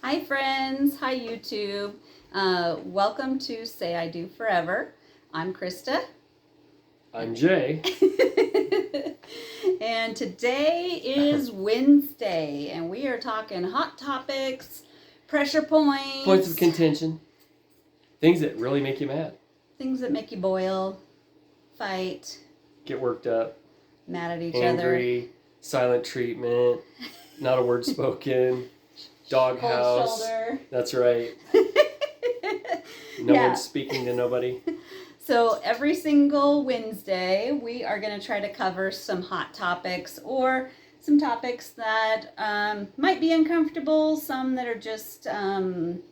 Hi friends, hi YouTube. Welcome to Say I Do Forever. I'm Krista. I'm Jay. And today is Wednesday, and we are talking hot topics, pressure points. Points of contention. Things that really make you mad. Things that make you boil, fight, Get worked up. mad at each Angry, silent treatment, not a word spoken, doghouse. Cold shoulder. That's right. No one's speaking to nobody. So every single Wednesday, we are going to try to cover some hot topics or some topics that might be uncomfortable, some that are just, I don't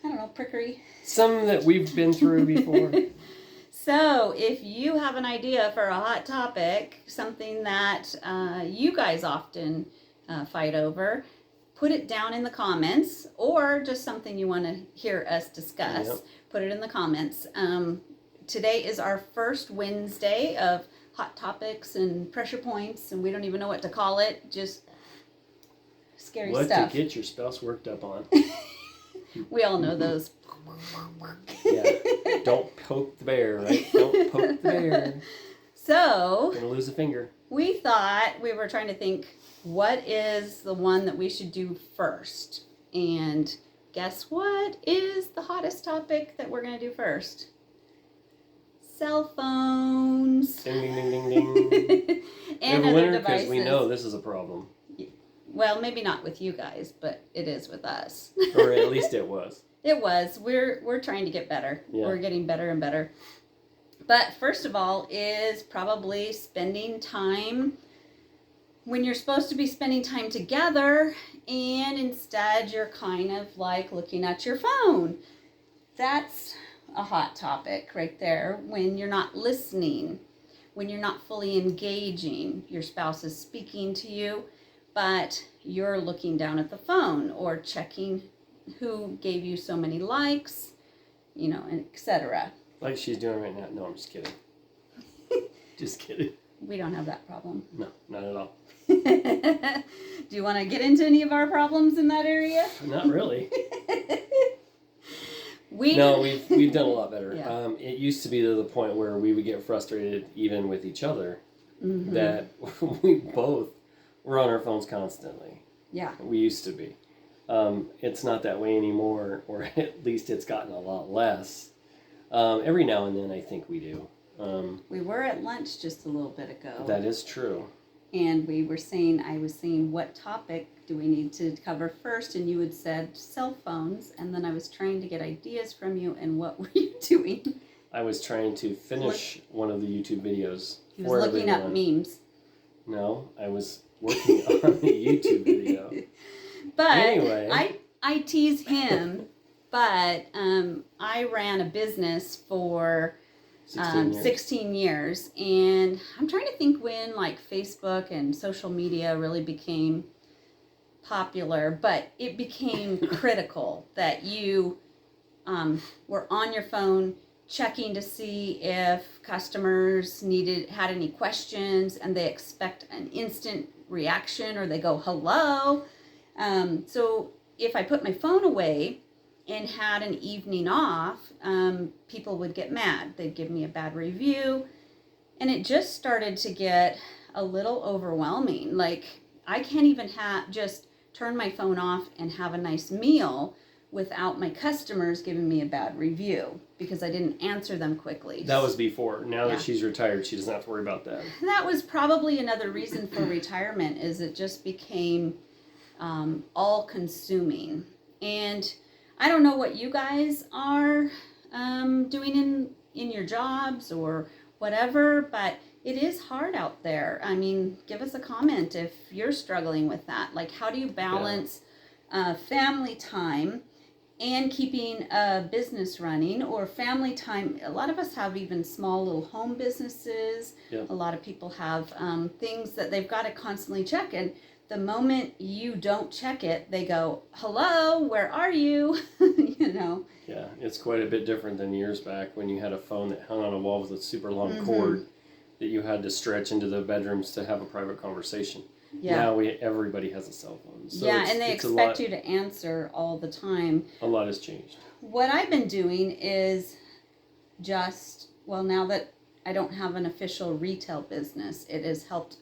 know, prickery. Some that we've been through before. So if you have an idea for a hot topic, something that you guys often fight over, put it down in the comments, or just something you want to hear us discuss. Yep. Put it in the comments. Today is our first Wednesday of hot topics and pressure points, and we don't even know what to call it. Just scary What stuff. to get your spouse worked up on. We all know those. Yeah. Don't poke the bear, right? Don't poke the bear. So Gonna lose a finger. we thought, we were trying to think, what is the one that we should do first? And guess what is the hottest topic that we're going to do first? Cell phones. Ding, ding, ding, ding, ding. And we have a other winner devices. because we know this is a problem. Well, maybe not with you guys, but it is with us. Or at least it was. It was. We're trying to get better. Yeah. We're getting better and better. But first of all is probably spending time when you're supposed to be spending time together, and instead you're kind of like looking at your phone. That's a hot topic right there. When you're not listening, when you're not fully engaging, your spouse is speaking to you, but you're looking down at the phone or checking who gave you so many likes, and etc. Like she's doing right now. No, I'm just kidding. Just kidding. We don't have that problem. No, not at all. Do you want to get into any of our problems in that area? Not really. We've done a lot better. Yeah. It used to be to the point where we would get frustrated even with each other that we both were on our phones constantly. Yeah. We used to be. It's not that way anymore, or at least it's gotten a lot less. Every now and then I think we do. We were at lunch just a little bit ago. That is true. And I was saying, what topic do we need to cover first? And you had said cell phones. And then I was trying to get ideas from you. And what were you doing? I was trying to finish one of the YouTube videos. He was looking up memes. No, I was working on the YouTube video. But anyway. I tease him, but I ran a business for 16 years, and I'm trying to think when like Facebook and social media really became popular, but it became critical that you were on your phone checking to see if customers had any questions, and they expect an instant reaction, or they go hello. So if I put my phone away and had an evening off, people would get mad. They'd give me a bad review. And it just started to get a little overwhelming. Like, I can't even just turn my phone off and have a nice meal without my customers giving me a bad review because I didn't answer them quickly. That was before. Now that she's retired, she doesn't have to worry about that. That was probably another reason for retirement, is it just became all-consuming. And I don't know what you guys are doing in your jobs or whatever, but it is hard out there. I mean, give us a comment if you're struggling with that. Like, how do you balance family time and keeping a business running, or family time? A lot of us have even small little home businesses. Yep. A lot of people have things that they've got to constantly check, and the moment you don't check it, they go, hello, where are you? Yeah, it's quite a bit different than years back when you had a phone that hung on a wall with a super long cord that you had to stretch into the bedrooms to have a private conversation. Yeah. Now everybody has a cell phone. So yeah, and they it's expect you to answer all the time. A lot has changed. What I've been doing is now that I don't have an official retail business, it has helped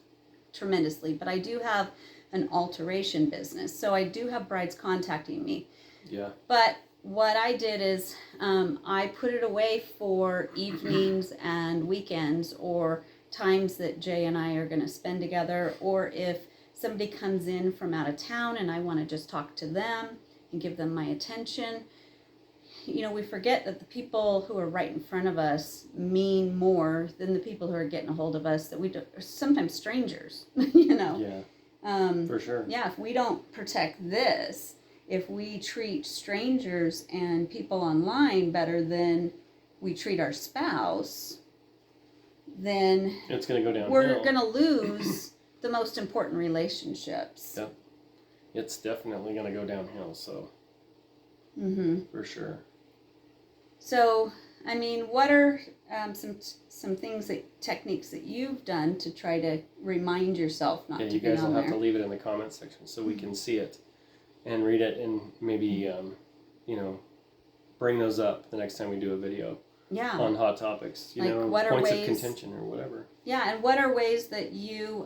tremendously. But I do have an alteration business. So I do have brides contacting me. Yeah. But what I did is I put it away for evenings and weekends, or times that Jay and I are going to spend together, or if somebody comes in from out of town and I want to just talk to them and give them my attention. We forget that the people who are right in front of us mean more than the people who are getting a hold of us, that are sometimes strangers. Yeah. For sure. Yeah, if we don't protect this, if we treat strangers and people online better than we treat our spouse, then it's going to go downhill. We're going to lose the most important relationships. Yep. It's definitely going to go downhill, so. For sure. So, what are some things techniques that you've done to try to remind yourself not to be on there? You guys will have to leave it in the comment section so we can see it and read it, and maybe bring those up the next time we do a video. Yeah. On hot topics, what points are of contention or whatever. Yeah, and what are ways that you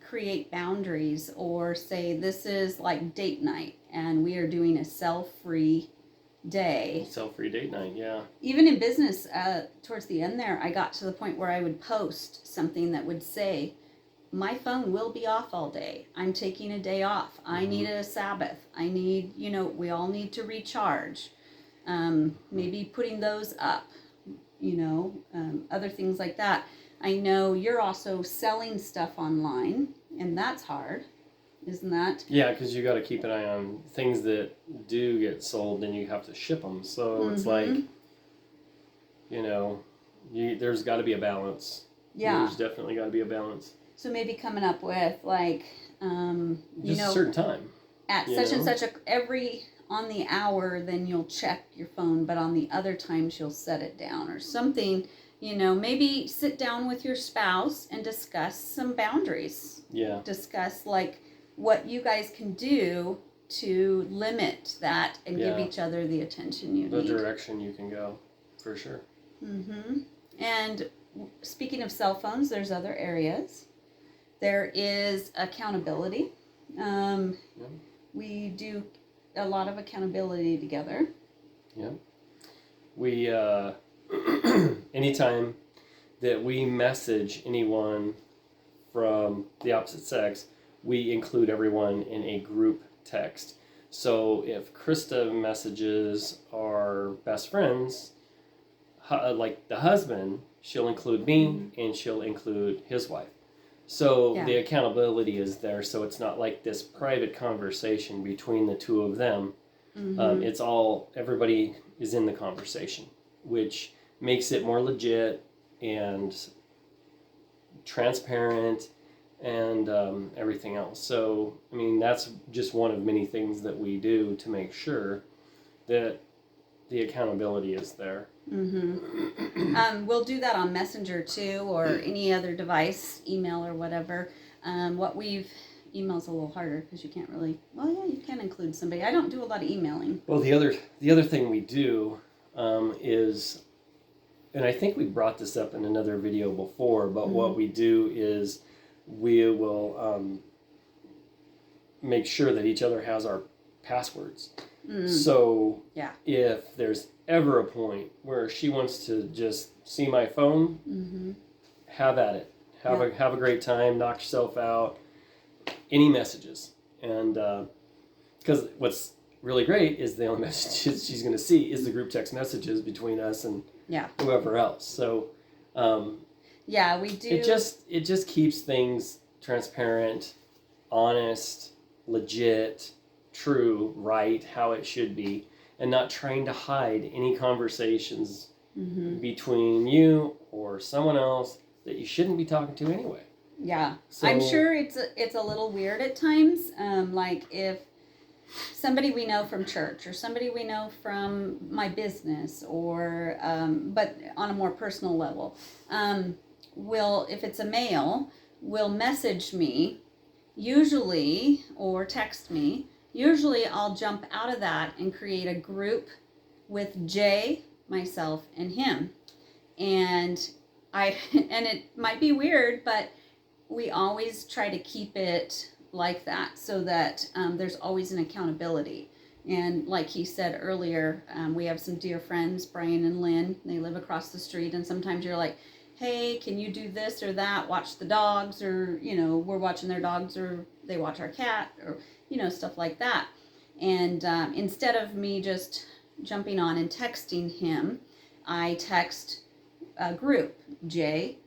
create boundaries, or say this is like date night and we are doing a cell-free day. Cell-free date night, yeah. Even in business, towards the end there, I got to the point where I would post something that would say, my phone will be off all day. I'm taking a day off. I need a Sabbath. I need, we all need to recharge. Maybe putting those up, other things like that. I know you're also selling stuff online, and that's hard, isn't that? Yeah, because you got to keep an eye on things that do get sold, and you have to ship them. So it's like, there's got to be a balance. Yeah. There's definitely got to be a balance. So maybe coming up with like, just a certain time. At such and such on the hour, then you'll check your phone, but on the other times you'll set it down or something. Maybe sit down with your spouse and discuss some boundaries. Yeah. Discuss like what you guys can do to limit that and give each other the attention you need. The direction you can go, for sure. And speaking of cell phones, there's other areas. There is accountability. We do a lot of accountability together. Yeah. We, anytime that we message anyone from the opposite sex, we include everyone in a group text. So if Krista messages our best friends, like the husband, she'll include me and she'll include his wife. So the accountability is there, so it's not like this private conversation between the two of them. It's everybody is in the conversation, which makes it more legit and transparent and everything else. So, that's just one of many things that we do to make sure that the accountability is there. We'll do that on Messenger too, or any other device, email or whatever. Email's a little harder because you can't really. Well, yeah, you can include somebody. I don't do a lot of emailing. Well, the other thing we do is, and I think we brought this up in another video before, but what we do is we will make sure that each other has our passwords. So if there's ever a point where she wants to just see my phone, have at it. Have a great time. Knock yourself out. Any messages, and because what's really great is the only messages she's going to see is the group text messages between us and whoever else. So we do. It just keeps things transparent, honest, legit, true, right, how it should be, and not trying to hide any conversations between you or someone else that you shouldn't be talking to anyway. Yeah, so, I'm sure it's a little weird at times. Like if somebody we know from church or somebody we know from my business, or but on a more personal level, if it's a male, will message me usually, or text me, usually I'll jump out of that and create a group with Jay, myself, and him. And and it might be weird, but we always try to keep it like that so that there's always an accountability. And like he said earlier, we have some dear friends, Brian and Lynn. They live across the street, and sometimes you're like, hey, can you do this or that? Watch the dogs, or, we're watching their dogs, or they watch our cat, or, stuff like that. And instead of me just jumping on and texting him, I text a group, Jay,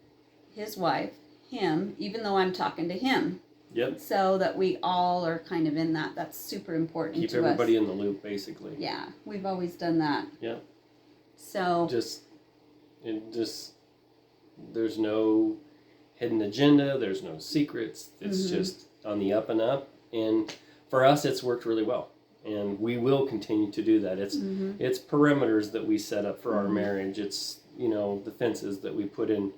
his wife, him, even though I'm talking to him. Yep. So that we all are kind of in that. That's super important to us. Keep everybody in the loop, basically. Yeah, we've always done that. Yep. So there's no hidden agenda. There's no secrets. It's just on the up and up. And for us, it's worked really well. And we will continue to do that. It's perimeters that we set up for our marriage. It's, the fences that we put in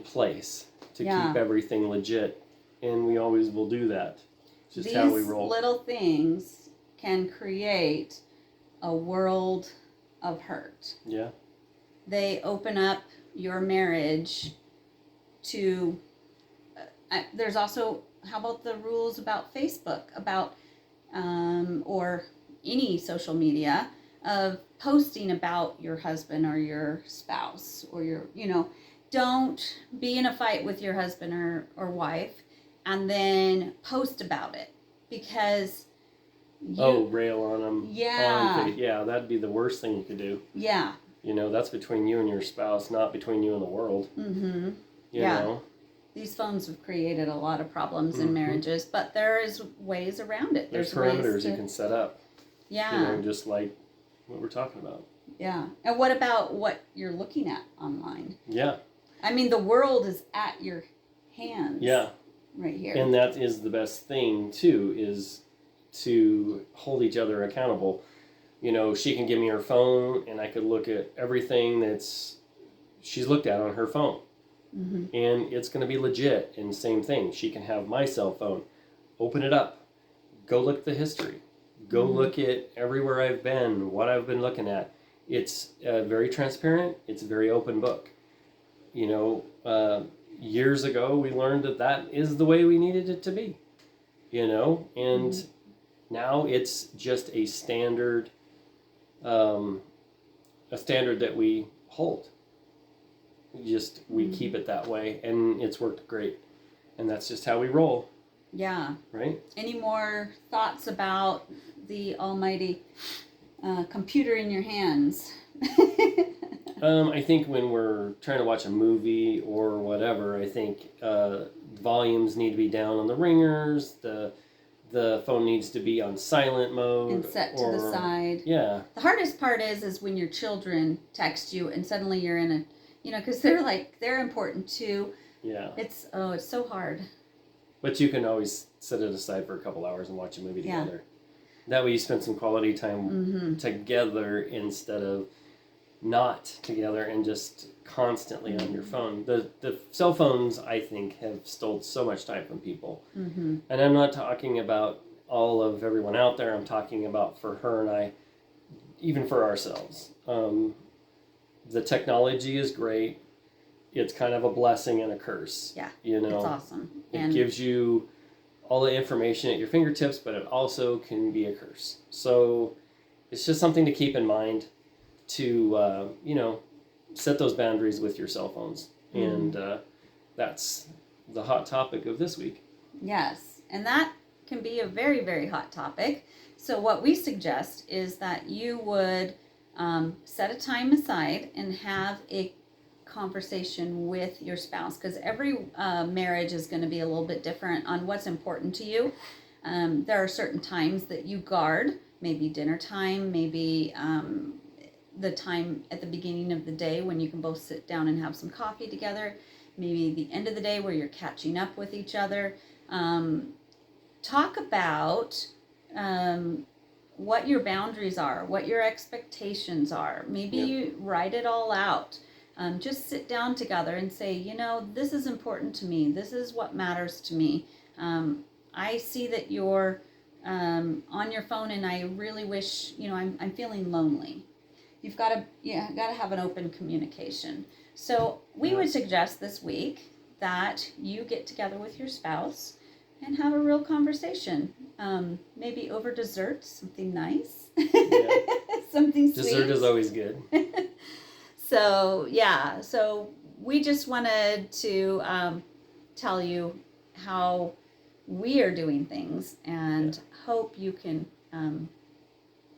place to keep everything legit. And we always will do that. It's just how we roll. These little things can create a world of hurt. Yeah. They open up your marriage to... there's also, how about the rules about Facebook, about or any social media, of posting about your husband or your spouse or your, don't be in a fight with your husband or wife and then post about it, because rail on them. Yeah. Yeah, that'd be the worst thing you could do. Yeah. That's between you and your spouse, not between you and the world. Mm-hmm. You know? These phones have created a lot of problems in marriages, but there is ways around it. There's parameters you can set up. Yeah. Just like what we're talking about. Yeah. And what about what you're looking at online? Yeah. I mean, the world is at your hands. Yeah. Right here. And that is the best thing, too, is to hold each other accountable. She can give me her phone, and I could look at everything she's looked at on her phone. Mm-hmm. And it's going to be legit. And same thing. She can have my cell phone. Open it up. Go look at the history. Go look at everywhere I've been, what I've been looking at. It's very transparent. It's a very open book. Years ago, we learned that is the way we needed it to be. And now it's just a standard that we hold. We keep it that way, and it's worked great. And that's just how we roll. Yeah. Right? Any more thoughts about the almighty computer in your hands? I think when we're trying to watch a movie or whatever, I think volumes need to be down on the ringers. The phone needs to be on silent mode. And set to the side. Yeah. The hardest part is when your children text you and suddenly you're in a, because they're important too. Yeah. It's so hard. But you can always set it aside for a couple hours and watch a movie together. That way you spend some quality time together instead of not together and just constantly on your phone. The cell phones, I think, have stole so much time from people. And I'm not talking about all of everyone out there. I'm talking about for her and I, even for ourselves. The technology is great. It's kind of a blessing and a curse. Yeah, it's awesome. It gives you all the information at your fingertips, but it also can be a curse. So it's just something to keep in mind, to set those boundaries with your cell phones. And that's the hot topic of this week. Yes, and that can be a very, very hot topic. So what we suggest is that you would set a time aside and have a conversation with your spouse, because every marriage is going to be a little bit different on what's important to you. There are certain times that you guard, maybe dinner time, maybe the time at the beginning of the day when you can both sit down and have some coffee together, maybe the end of the day where you're catching up with each other. Talk about what your boundaries are, what your expectations are. Maybe you write it all out. Just sit down together and say, this is important to me. This is what matters to me. I see that you're on your phone, and I really wish, I'm feeling lonely. You've got to have an open communication. So we would suggest this week that you get together with your spouse and have a real conversation. Maybe over dessert, something nice, something sweet. Dessert is always good. So we just wanted to tell you how we are doing things, and hope you can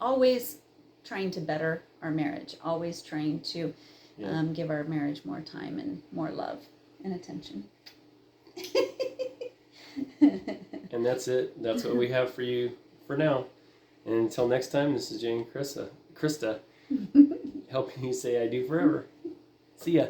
always trying to better our marriage, always trying to give our marriage more time and more love and attention. And that's it. That's what we have for you for now. And until next time, this is Jane and Krista helping you say I do forever. See ya.